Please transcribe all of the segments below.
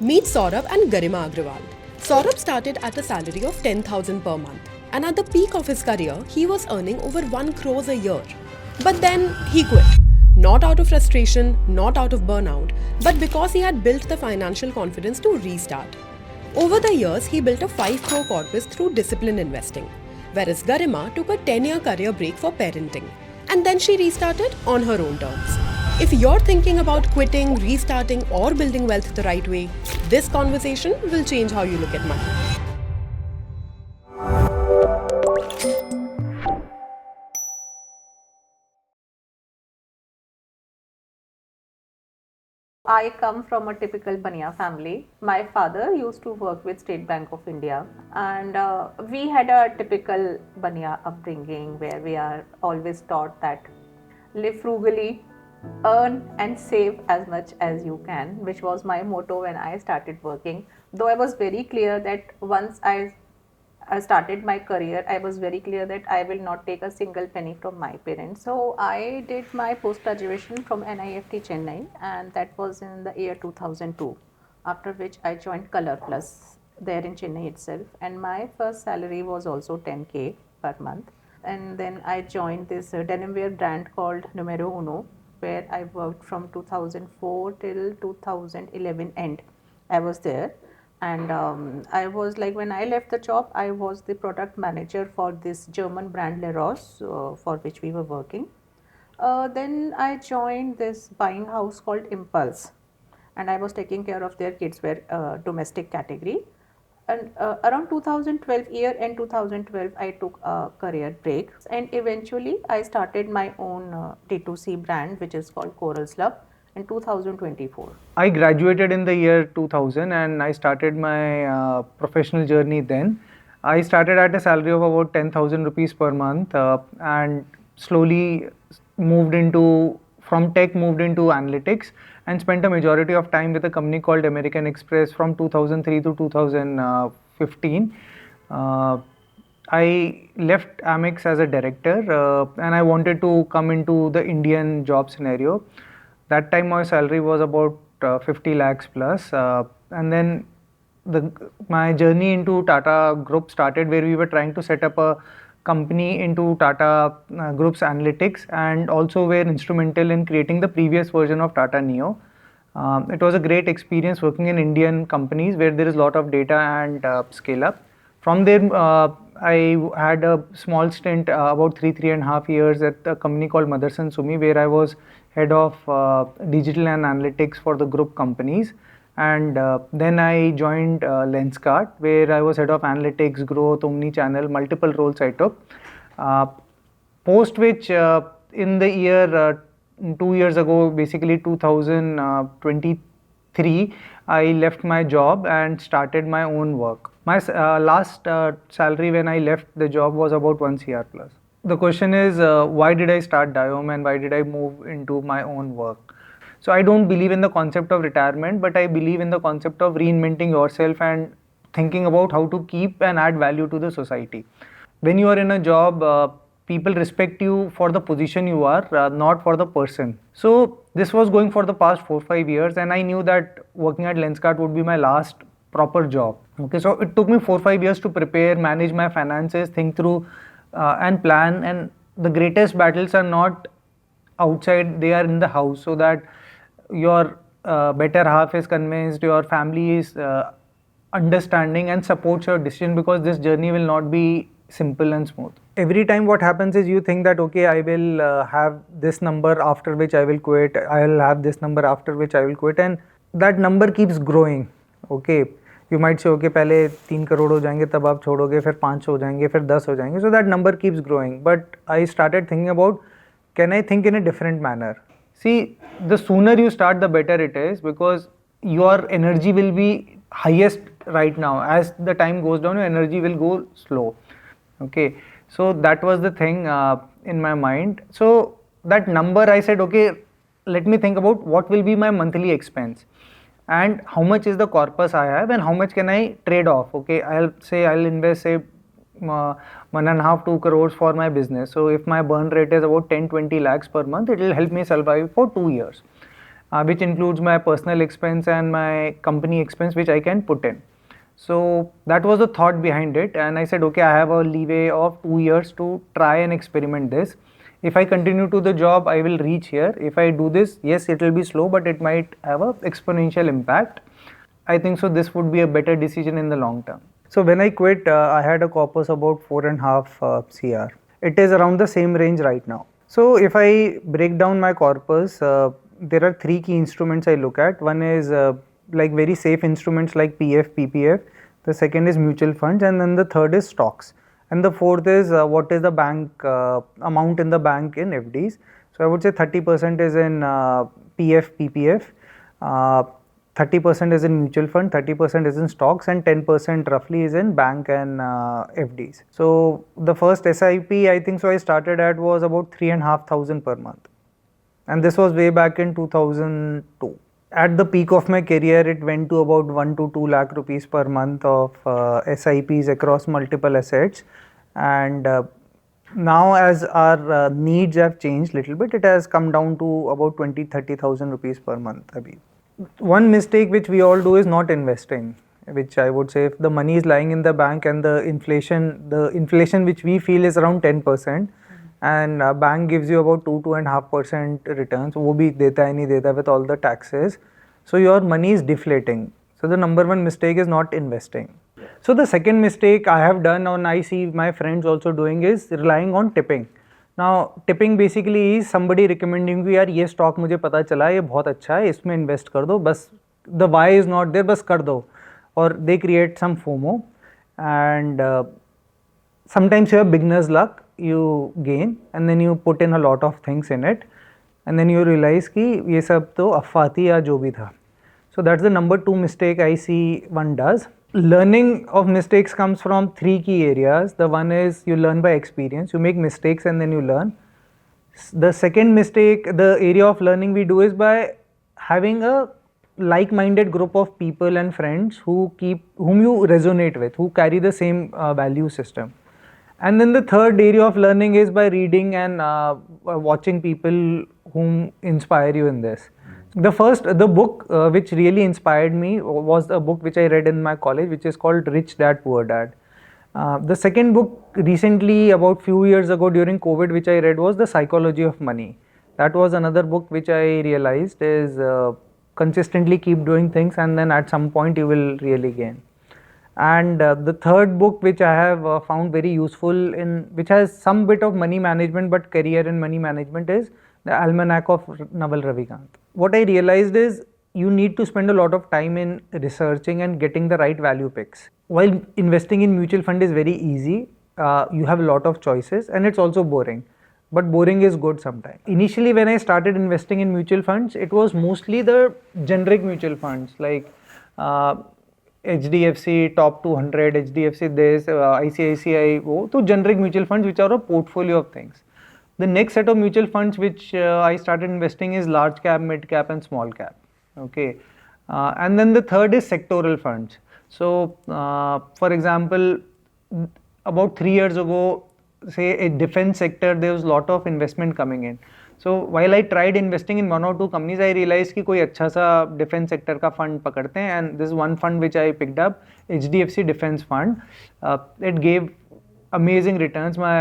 Meet Saurabh and Garima Agrawal. Saurabh started at a salary of 10,000 per month, and at the peak of his career, he was earning over 1 crore a year. But then he quit. Not out of frustration, not out of burnout, but because he had built the financial confidence to restart. Over the years, he built a 5 crore corpus through disciplined investing, whereas Garima took a 10-year career break for parenting, and then she restarted on her own terms. If you're thinking about quitting, restarting, or building wealth the right way, this conversation will change how you look at money. I come from a typical Baniya family. My father used to work with State Bank of India, and we had a typical Baniya upbringing where we are always taught that live frugally, earn and save as much as you can, which was my motto when I started working. Though I was very clear that once I started my career, I was very clear that I will not take a single penny from my parents. So I did my post graduation from NIFT Chennai, and that was in the year 2002. After which I joined Color Plus there in Chennai itself, and my first salary was also 10k per month. And then I joined this denim wear brand called Numero Uno, where I worked from 2004 till 2011 end. I was there, and I was like, when I left the job, I was the product manager for this German brand Leros, for which we were working. Then I joined this buying house called Impulse, and I was taking care of their kids wear domestic category. And around 2012, year end 2012, I took a career break, and eventually I started my own D2C brand, which is called Slub, in 2024. I graduated in the year 2000 and I started my professional journey then. I started at a salary of about 10,000 rupees per month and slowly from tech moved into analytics, and spent a majority of time with a company called American Express from 2003 to 2015. I left Amex as a director and I wanted to come into the Indian job scenario. That time my salary was about 50 lakhs plus, and then my journey into Tata Group started, where we were trying to set up a company into Tata Group's analytics, and also were instrumental in creating the previous version of Tata Neo. It was a great experience working in Indian companies where there is a lot of data and scale up. From there, I had a small stint, about 3.5 years at a company called Motherson Sumi, where I was head of digital and analytics for the group companies. And then I joined Lenskart, where I was head of analytics, growth, omni-channel, multiple roles I took. Post which, in the year 2 years ago, basically 2023, I left my job and started my own work. My last salary when I left the job was about 1 CR plus. The question is, why did I start Diome and why did I move into my own work? So I don't believe in the concept of retirement, but I believe in the concept of reinventing yourself and thinking about how to keep and add value to the society. When you are in a job, people respect you for the position you are, not for the person. So this was going for the past 4-5 years, and I knew that working at Lenskart would be my last proper job. Okay, so it took me 4-5 years to prepare, manage my finances, think through and plan. And the greatest battles are not outside, they are in the house, so that your better half is convinced, your family is understanding and supports your decision, because this journey will not be simple and smooth. Every time what happens is you think that, okay, I will have this number after which I will quit, I will have this number after which I will quit, and that number keeps growing. Okay, you might say, okay, पहले 3 करोड़ हो जाएंगे, तब आप छोड़ोगे, फिर 5 हो जाएंगे, फिर 10 हो जाएंगे. So that number keeps growing. But I started thinking about, can I think in a different manner? See, the sooner you start, the better it is, because your energy will be highest right now. As the time goes down, your energy will go slow. Okay, so that was the thing in my mind. So that number, I said, okay, let me think about what will be my monthly expense and how much is the corpus I have and how much can I trade off. Okay, I'll invest, say, 1.5-2 crores for my business. So if my burn rate is about 10-20 lakhs per month, it will help me survive for 2 years. which includes my personal expense and my company expense, which I can put in. So that was the thought behind it, and I said, okay, I have a leeway of 2 years to try and experiment this. If I continue to the job, I will reach here. If I do this, yes, it will be slow, but it might have a exponential impact. I think so this would be a better decision in the long term. So when I quit, I had a corpus about 4.5 CR. It is around the same range right now. So if I break down my corpus, there are 3 key instruments I look at. One is like very safe instruments like PF, PPF. The second is mutual funds, and then the third is stocks. And the fourth is what is the bank amount in the bank in FDs. So I would say 30% is in PF, PPF. 30% is in mutual fund, 30% is in stocks, and 10% roughly is in bank and FDs. So the first SIP I think so I started at was about 3,500 per month, and this was way back in 2002. At the peak of my career, it went to about 1 to 2 lakh rupees per month of SIPs across multiple assets, and now as our needs have changed little bit, it has come down to about 20,000-30,000 rupees per month. Abhi. One mistake which we all do is not investing, which I would say if the money is lying in the bank and the inflation which we feel is around 10%, and bank gives you about 2.5% returns, वो भी देता है नहीं देता with all the taxes, so your money is deflating. So the number one mistake is not investing. So the second mistake I have done, and I see my friends also doing, is relying on tipping. Now tipping basically is somebody recommending you, यार ये stock मुझे पता चला है ये बहुत अच्छा है इसमें invest कर दो, बस the why is not there, बस कर दो, or they create some FOMO, and sometimes you have beginner's luck, you gain, and then you put in a lot of things in it, and then you realize कि ये सब तो अफवाह थी या जो भी था. So that's the number 2 mistake I see one does. Learning of mistakes comes from 3 key areas. The one is you learn by experience. You make mistakes and then you learn. The second mistake, the area of learning we do is by having a like-minded group of people and friends whom you resonate with, who carry the same value system. And then the third area of learning is by reading and watching people whom inspire you in this. The book which really inspired me was a book which I read in my college, which is called Rich Dad Poor Dad. The second book recently, about few years ago during COVID, which I read was The Psychology of Money. That was another book which I realized is consistently keep doing things and then at some point you will really gain. And the third book which I have found very useful which has some bit of money management but career in money management is The Almanac of Naval Ravikant. What I realized is you need to spend a lot of time in researching and getting the right value picks. While investing in mutual fund is very easy, you have a lot of choices and it's also boring. But boring is good sometimes. Initially when I started investing in mutual funds, it was mostly the generic mutual funds like HDFC top 200, HDFC this, ICICI, so generic mutual funds which are a portfolio of things. The next set of mutual funds which I started investing is large cap, mid cap and small cap. Okay, and then the third is sectoral funds. So for example, about 3 years ago, say a defense sector, there was a lot of investment coming in. So while I tried investing in 1 or 2 companies, I realized कि कोई अच्छा सा defense sector का fund पकड़ते हैं, and this is one fund which I picked up, HDFC Defense Fund. It gave amazing returns. My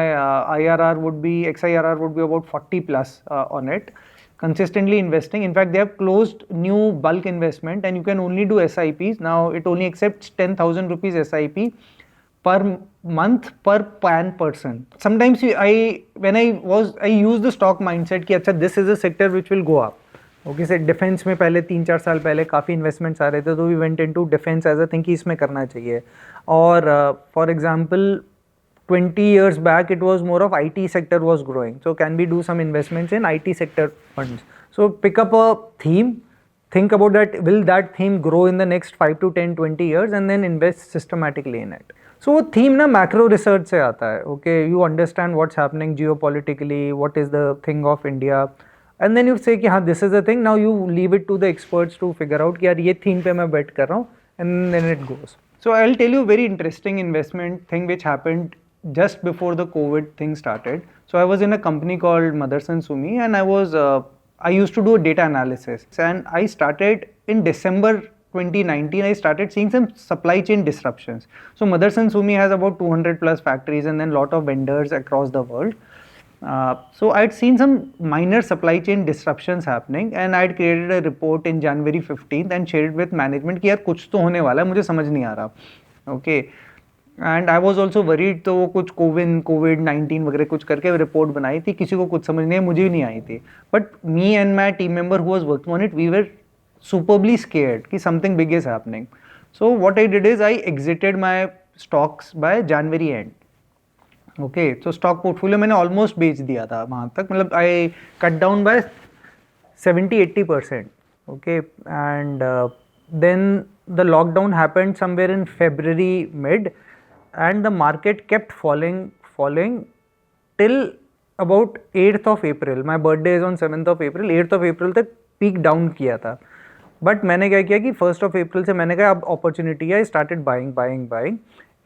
XIRR would be about 40 plus on it. Consistently investing. In fact, they have closed new bulk investment, and you can only do SIPs. Now it only accepts 10,000 rupees SIP per month per PAN person. Sometimes I use the stock mindset कि अच्छा this is a sector which will go up. Okay, so defense में पहले 3-4 साल पहले काफ़ी investments आ रहे थे, तो we went into defense as a thing कि इसमें करना चाहिए. और for example 20 years back it was more of IT sector was growing, so can we do some investments in IT sector funds? So pick up a theme, think about that, will that theme grow in the next 5 to 10, 20 years, and then invest systematically in it. So वो theme ना macro research से आता है. Okay, you understand what's happening geopolitically, what is the thing of India, and then you say कि हाँ this is the thing. Now you leave it to the experts to figure out कि यार ये theme पे मैं bet कर रहा हूँ, and then it goes. So I'll tell you a very interesting investment thing which happened just before the COVID thing started. So I was in a company called Motherson Sumi, and I used to do data analysis, and I started in December 2019. I started seeing some supply chain disruptions. So Motherson Sumi has about 200 plus factories and then lot of vendors across the world. So I'd seen some minor supply chain disruptions happening, and I'd created a report in January 15th and shared it with management कि यार कुछ तो होने वाला है, मुझे समझ नहीं आ रहा. Okay. And I was also worried, तो वो कुछ कोविड-19 वगैरह कुछ करके रिपोर्ट बनाई थी, किसी को कुछ समझ नहीं है, मुझे भी नहीं आई थी. But me and my team member who was working on it, we were superbly scared कि something big is happening. So what I did is I exited my stocks by January end. Okay, तो stock portfolio मैंने almost बेच दिया था वहाँ तक, मतलब I cut down by 70-80%. ओके, and then the lockdown happened somewhere in February mid, and the market kept falling till about 8th of April. My birthday is on 7th of April. 8th of April तक peak down किया था. But मैंने क्या किया कि 1st of April से मैंने कहा अब opportunity है, I started buying.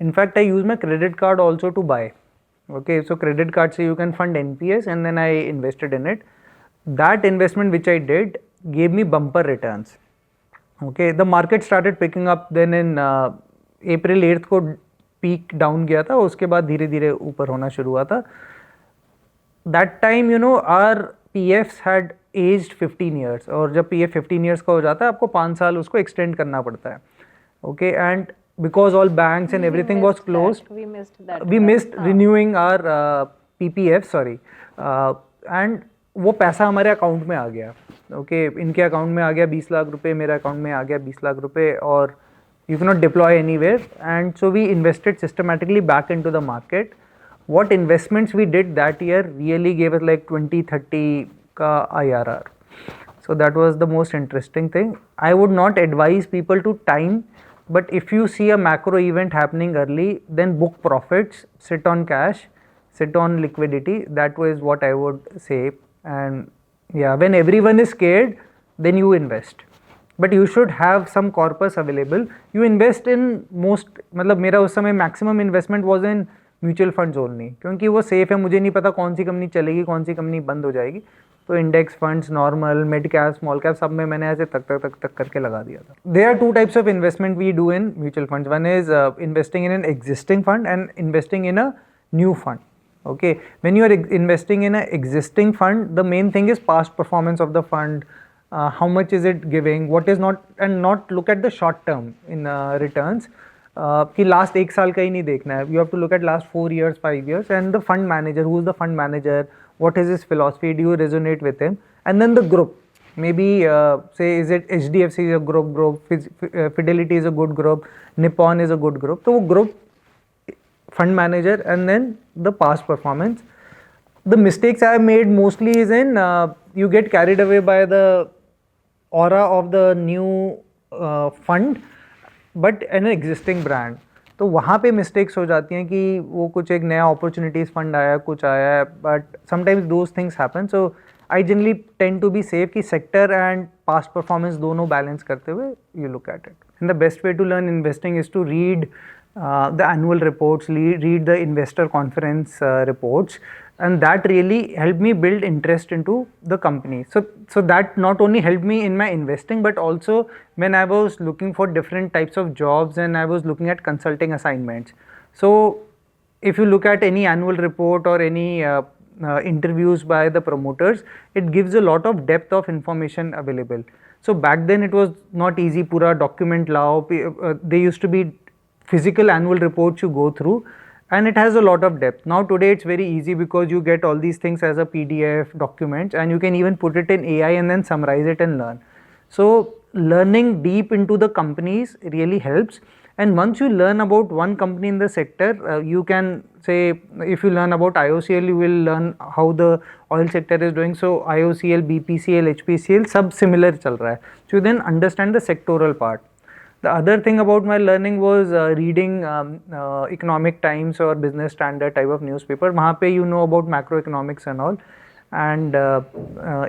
In fact, I use my credit card also to buy. Okay, so credit card से you can fund NPS, and then I invested in it. That investment which I did gave me bumper returns. Okay, the market started picking up then in April 8th को peak down गया था, उसके बाद धीरे धीरे ऊपर होना शुरू हुआ था. That time you know our PFs had aged 15 years, और जब PF 15 years का हो जाता है आपको 5 साल उसको extend करना पड़ता है. Okay, and because all banks and everything was closed, we missed renewing our PPF, sorry, and वो पैसा हमारे अकाउंट में आ गया. ओके, इनके अकाउंट में आ गया 20 लाख रुपए, मेरे अकाउंट में आ गया 20 लाख रुपए, और you can not deploy anywhere. And so we invested systematically back into the market. What investments we did that year really gave us like 20-30 का IRR. So that was the most interesting thing. I would not advise people to time, but if you see a macro event happening early, then book profits, sit on cash, sit on liquidity. That was what I would say. And yeah, when everyone is scared, then you invest. But you should have some corpus available. You invest in most, मतलब मेरा उस समय maximum investment was in mutual funds only, क्योंकि वो safe है, मुझे नहीं पता कौन सी कंपनी चलेगी, कौन सी कंपनी बंद हो जाएगी. तो index funds, normal, mid cap, small cap, सब में मैंने ऐसे तक करके लगा दिया था. There are two types of investment we do in mutual funds. One is investing in an existing fund and investing in a new fund. Okay, when you are investing in an existing fund, the main thing is past performance of the fund, how much is it giving, what is not, and not look at the short term in returns. कि last एक साल का ही नहीं देखना है. You have to look at last 4 years, 5 years, and the fund manager, who is the fund manager, what is his philosophy, do you resonate with him, and then the group. Maybe say is it HDFC is a group, Fidelity is a good group, Nippon is a good group. So वो group, fund manager, and then the past performance. The mistakes I have made mostly is in you get carried away by the aura of the new fund, but an existing brand. तो वहाँ पे mistakes हो जाती हैं कि वो कुछ एक नया opportunities fund आया, कुछ आया है, but sometimes those things happen. So I generally tend to be safe कि sector and past performance दोनों balance करते हुए you look at it. And the best way to learn investing is to read the annual reports, read the investor conference reports, and that really helped me build interest into the company. So that not only helped me in my investing, but also when I was looking for different types of jobs and I was looking at consulting assignments. So if you look at any annual report or any interviews by the promoters, it gives a lot of depth of information available. So back then it was not easy, pura document lao, they used to be physical annual reports you go through, and it has a lot of depth. Now today it's very easy because you get all these things as a PDF documents, and you can even put it in AI and then summarize it and learn. So learning deep into the companies really helps, and once you learn about one company in the sector, you can say, if you learn about IOCL, you will learn how the oil sector is doing. So IOCL, BPCL, HPCL सब similar चल रहा है. So you then understand the sectoral part. The other thing about my learning was reading Economic Times or Business Standard type of newspaper. वहाँ पे you know about macroeconomics and all, and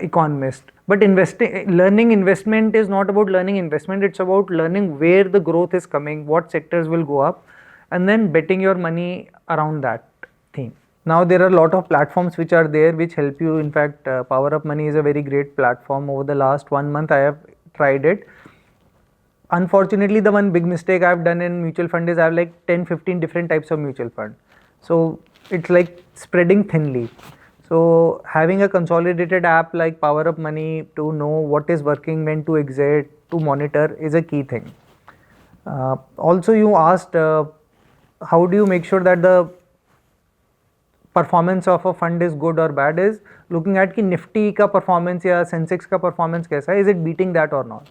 Economist. But learning investment is not about learning investment. It's about learning where the growth is coming, what sectors will go up, and then betting your money around that theme. Now there are a lot of platforms which are there which help you. In fact, Power Up Money is a very great platform. Over the last 1 month I have tried it. Unfortunately, the one big mistake I've done in mutual fund is I have like 10-15 different types of mutual fund. So it's like spreading thinly. So having a consolidated app like Power Up Money to know what is working, when to exit, to monitor is a key thing. Also, you asked how do you make sure that the performance of a fund is good or bad, is looking at कि Nifty का performance या Sensex का performance कैसा है, is it beating that or not.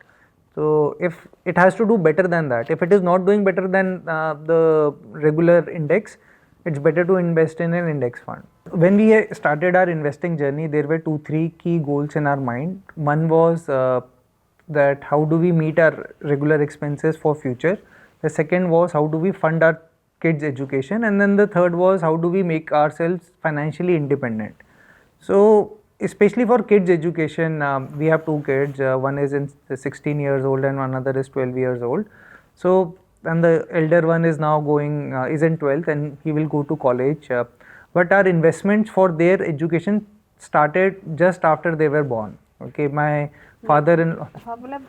So if it has to do better than that, if it is not doing better than the regular index, it's better to invest in an index fund. When we started our investing journey, there were 2-3 key goals in our mind. One was that how do we meet our regular expenses for future. The second was how do we fund our kids' education, and then the third was how do we make ourselves financially independent. So especially for kids' education, we have 2 kids. One is 16 years old and another is 12 years old. So and the elder one is now going is in 12th and he will go to college. But our investments for their education started just after they were born. Okay, my father-in-law.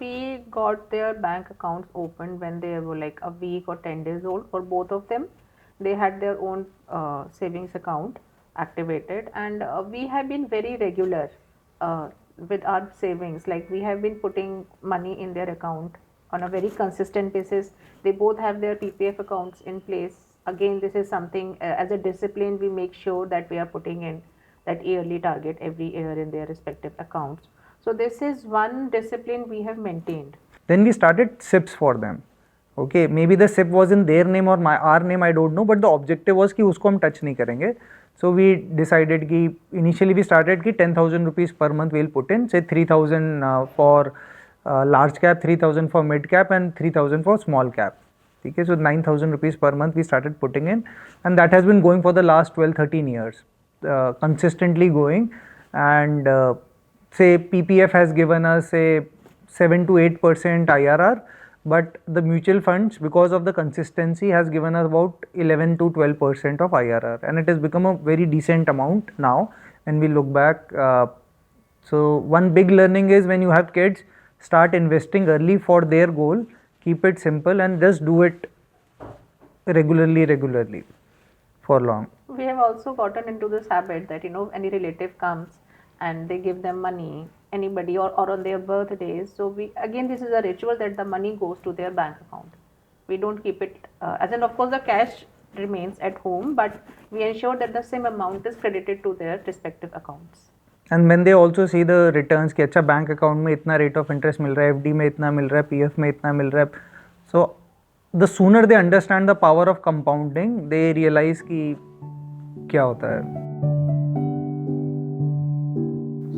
We got their bank accounts opened when they were like a week or 10 days old for both of them. They had their own savings account activated, and we have been very regular with our savings. Like we have been putting money in their account on a very consistent basis. They both have their PPF accounts in place. Again, this is something as a discipline we make sure that we are putting in that yearly target every year in their respective accounts. So this is one discipline we have maintained. Then we started SIPs for them. Okay, maybe the SIP was in their name or our name, I don't know, but the objective was कि उसको हम touch नहीं करेंगे. So we decided कि initially we started कि 10,000 rupees per month we'll put in, say 3,000 for large cap, 3,000 for mid cap and 3,000 for small cap. Okay, so 9,000 rupees per month we started putting in, and that has been going for the last 12-13 years, consistently going. And say PPF has given us say 7-8% IRR, but the mutual funds, because of the consistency, has given us about 11-12% of IRR, and it has become a very decent amount now when we look back. So one big learning is when you have kids, start investing early for their goal, keep it simple and just do it regularly for long. We have also gotten into this habit that any relative comes and they give them money, anybody or on their birthdays. So this is a ritual that the money goes to their bank account. We don't keep it as in, of course the cash remains at home, but we ensure that the same amount is credited to their respective accounts. And when they also see the returns कि अच्छा bank account में इतना rate of interest मिल रहा है, FD में इतना मिल रहा है, PF में इतना मिल रहा है, so the sooner they understand the power of compounding, they realize कि क्या होता है.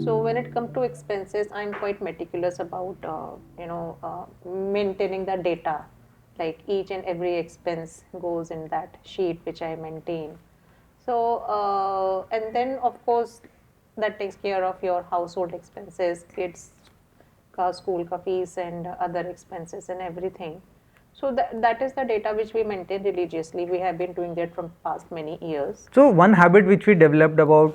So when it comes to expenses, I'm quite meticulous about maintaining the data. Like each and every expense goes in that sheet which I maintain. So and then of course that takes care of your household expenses, kids ka school ka fees and other expenses and everything. So that is the data which we maintain religiously. We have been doing that from past many years. So one habit which we developed about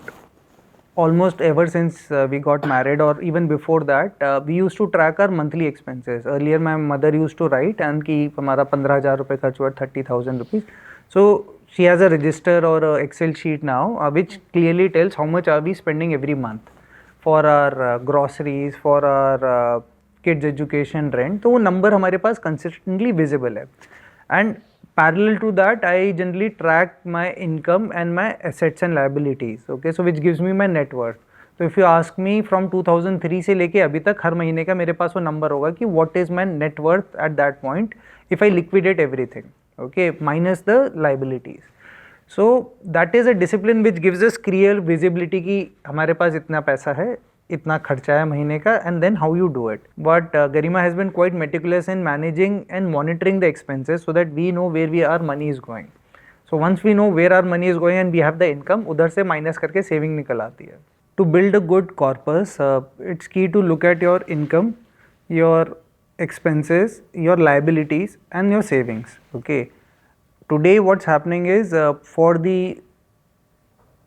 almost ever since we got married, or even before that, we used to track our monthly expenses. Earlier my mother used to write and कि हमारा 15,000 रुपए खर्च हुआ, 30,000 rupees. So she has a register or a Excel sheet now which clearly tells how much are we spending every month for our groceries, for our kids education, rent. तो वो number हमारे पास consistently visible है. And parallel to that, I generally track my income and my assets and liabilities. Okay, so which gives me my net worth. So if you ask me from 2003 से लेके अभी तक हर महीने का मेरे पास वो number होगा कि what is my net worth at that point if I liquidate everything. Okay, minus the liabilities. So that is a discipline which gives us clear visibility कि हमारे पास इतना पैसा है, इतना खर्चा है महीने का, and then how you do it. But Garima has been quite meticulous in managing and monitoring the expenses so that we know where our money is going. So once we know where our money is going and we have the income, उधर से minus करके saving निकल आती है. To build a good corpus, it's key to look at your income, your expenses, your liabilities and your savings. Okay. Today what's happening is for the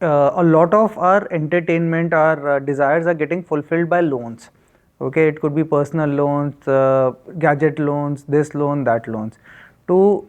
a lot of our entertainment, our desires are getting fulfilled by loans. Okay, it could be personal loans, gadget loans, this loan, that loans. To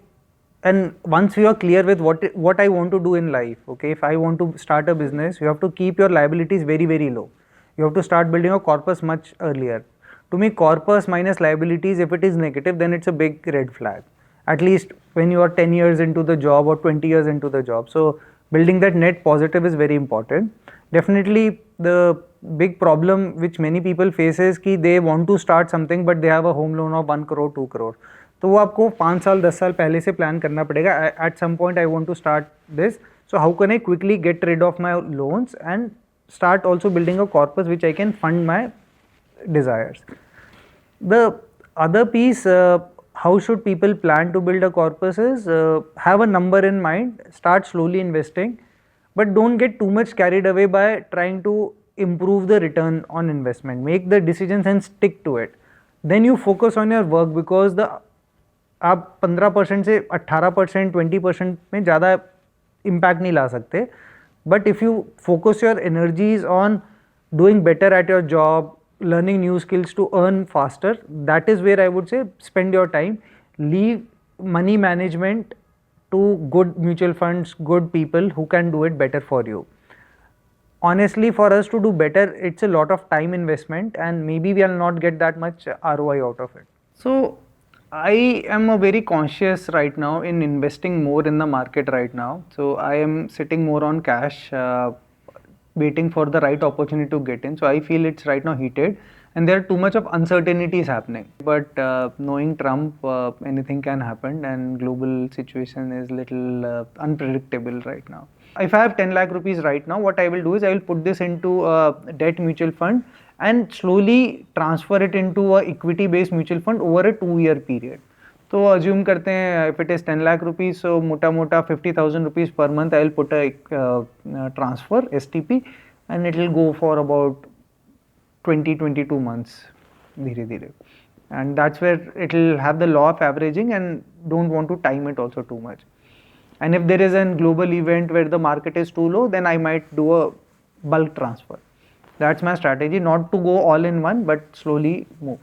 and once you are clear with what I want to do in life, okay, if I want to start a business, you have to keep your liabilities very very low. You have to start building a corpus much earlier. To me, corpus minus liabilities, if it is negative, then it's a big red flag. At least when you are 10 years into the job or 20 years into the job. So building that net positive is very important. Definitely the big problem which many people face is कि they want to start something but they have a home loan of 1 crore 2 crore. तो वो आपको 5 साल 10 साल पहले से plan करना पड़ेगा. At some point I want to start this, so how can I quickly get rid of my loans and start also building a corpus which I can fund my desires. The other piece, how should people plan to build a corpus is have a number in mind, start slowly investing, but don't get too much carried away by trying to improve the return on investment. Make the decisions and stick to it. Then you focus on your work, because the आप 15% से 18% 20% में ज़्यादा impact नहीं ला सकते. But if you focus your energies on doing better at your job, learning new skills to earn faster, that is where I would say spend your time. Leave money management to good mutual funds, good people who can do it better for you. Honestly, for us to do better, it's a lot of time investment, and maybe we will not get that much ROI out of it. So I am a very conscious right now in investing more in the market right now. So I am sitting more on cash, waiting for the right opportunity to get in. So I feel it's right now heated, and there are too much of uncertainties happening. But knowing Trump, anything can happen, and global situation is little unpredictable right now. If I have 10 lakh rupees right now, what I will do is I will put this into a debt mutual fund and slowly transfer it into a equity based mutual fund over a 2-year period. तो assume करते हैं if it is 10 lakh rupees, so मोटा मोटा 50,000 rupees per month I will put a transfer STP, and it will go for about 20-22 months धीरे धीरे, and that's where it will have the law of averaging, and don't want to time it also too much. And if there is a global event where the market is too low, then I might do a bulk transfer. That's my strategy, not to go all in one, but slowly move.